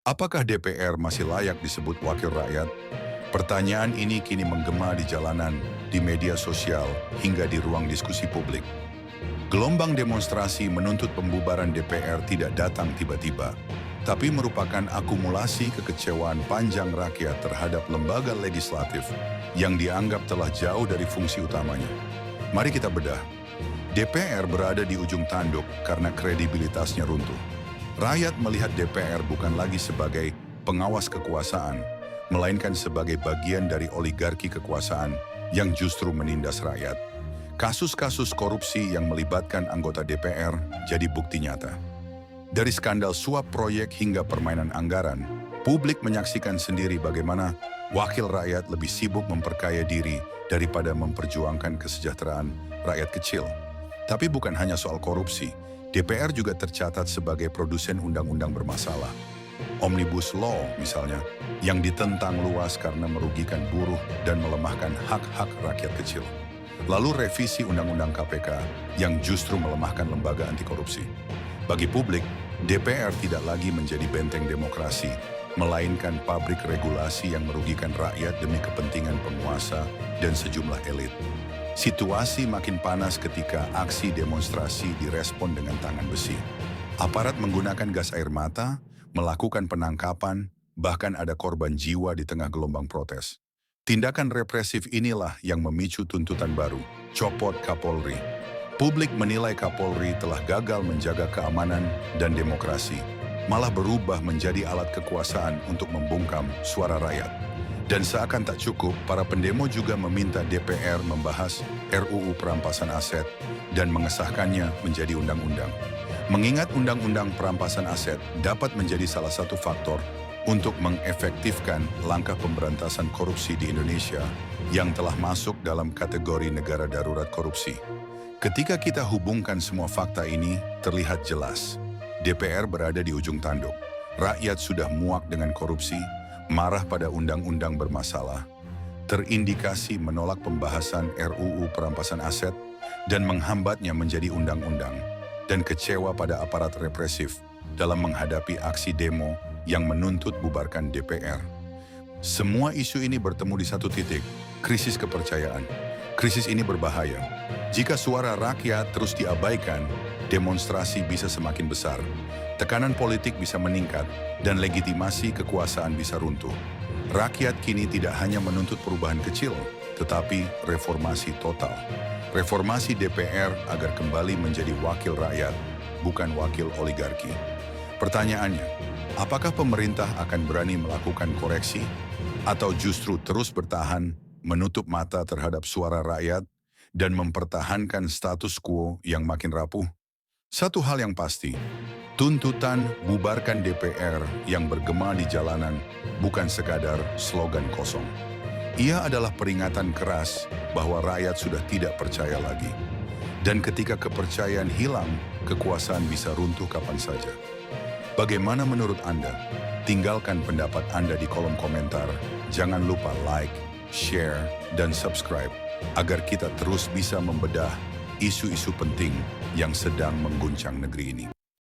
Apakah DPR masih layak disebut wakil rakyat? Pertanyaan ini kini menggema di jalanan, di media sosial, hingga di ruang diskusi publik. Gelombang demonstrasi menuntut pembubaran DPR tidak datang tiba-tiba, tapi merupakan akumulasi kekecewaan panjang rakyat terhadap lembaga legislatif yang dianggap telah jauh dari fungsi utamanya. Mari kita bedah. DPR berada di ujung tanduk karena kredibilitasnya runtuh. Rakyat melihat DPR bukan lagi sebagai pengawas kekuasaan, melainkan sebagai bagian dari oligarki kekuasaan yang justru menindas rakyat. Kasus-kasus korupsi yang melibatkan anggota DPR jadi bukti nyata. Dari skandal suap proyek hingga permainan anggaran, publik menyaksikan sendiri bagaimana wakil rakyat lebih sibuk memperkaya diri daripada memperjuangkan kesejahteraan rakyat kecil. Tapi bukan hanya soal korupsi, DPR juga tercatat sebagai produsen undang-undang bermasalah. Omnibus Law misalnya, yang ditentang luas karena merugikan buruh dan melemahkan hak-hak rakyat kecil. Lalu revisi Undang-Undang KPK yang justru melemahkan lembaga anti korupsi. Bagi publik, DPR tidak lagi menjadi benteng demokrasi, melainkan pabrik regulasi yang merugikan rakyat demi kepentingan penguasa dan sejumlah elit. Situasi makin panas ketika aksi demonstrasi direspon dengan tangan besi. Aparat menggunakan gas air mata, melakukan penangkapan, bahkan ada korban jiwa di tengah gelombang protes. Tindakan represif inilah yang memicu tuntutan baru, copot Kapolri. Publik menilai Kapolri telah gagal menjaga keamanan dan demokrasi, malah berubah menjadi alat kekuasaan untuk membungkam suara rakyat. Dan seakan tak cukup, para pendemo juga meminta DPR membahas RUU perampasan aset dan mengesahkannya menjadi undang-undang. Mengingat undang-undang perampasan aset dapat menjadi salah satu faktor untuk mengefektifkan langkah pemberantasan korupsi di Indonesia yang telah masuk dalam kategori negara darurat korupsi. Ketika kita hubungkan semua fakta ini, terlihat jelas. DPR berada di ujung tanduk. Rakyat sudah muak dengan korupsi, marah pada undang-undang bermasalah, terindikasi menolak pembahasan RUU perampasan aset dan menghambatnya menjadi undang-undang, dan kecewa pada aparat represif dalam menghadapi aksi demo yang menuntut bubarkan DPR. Semua isu ini bertemu di satu titik, krisis kepercayaan. Krisis ini berbahaya. Jika suara rakyat terus diabaikan, demonstrasi bisa semakin besar, tekanan politik bisa meningkat, dan legitimasi kekuasaan bisa runtuh. Rakyat kini tidak hanya menuntut perubahan kecil, tetapi reformasi total. Reformasi DPR agar kembali menjadi wakil rakyat, bukan wakil oligarki. Pertanyaannya, apakah pemerintah akan berani melakukan koreksi, atau justru terus bertahan, menutup mata terhadap suara rakyat, dan mempertahankan status quo yang makin rapuh? Satu hal yang pasti, tuntutan bubarkan DPR yang bergema di jalanan bukan sekadar slogan kosong. Ia adalah peringatan keras bahwa rakyat sudah tidak percaya lagi. Dan ketika kepercayaan hilang, kekuasaan bisa runtuh kapan saja. Bagaimana menurut Anda? Tinggalkan pendapat Anda di kolom komentar. Jangan lupa like, share, dan subscribe agar kita terus bisa membedah isu-isu penting yang sedang mengguncang negeri ini.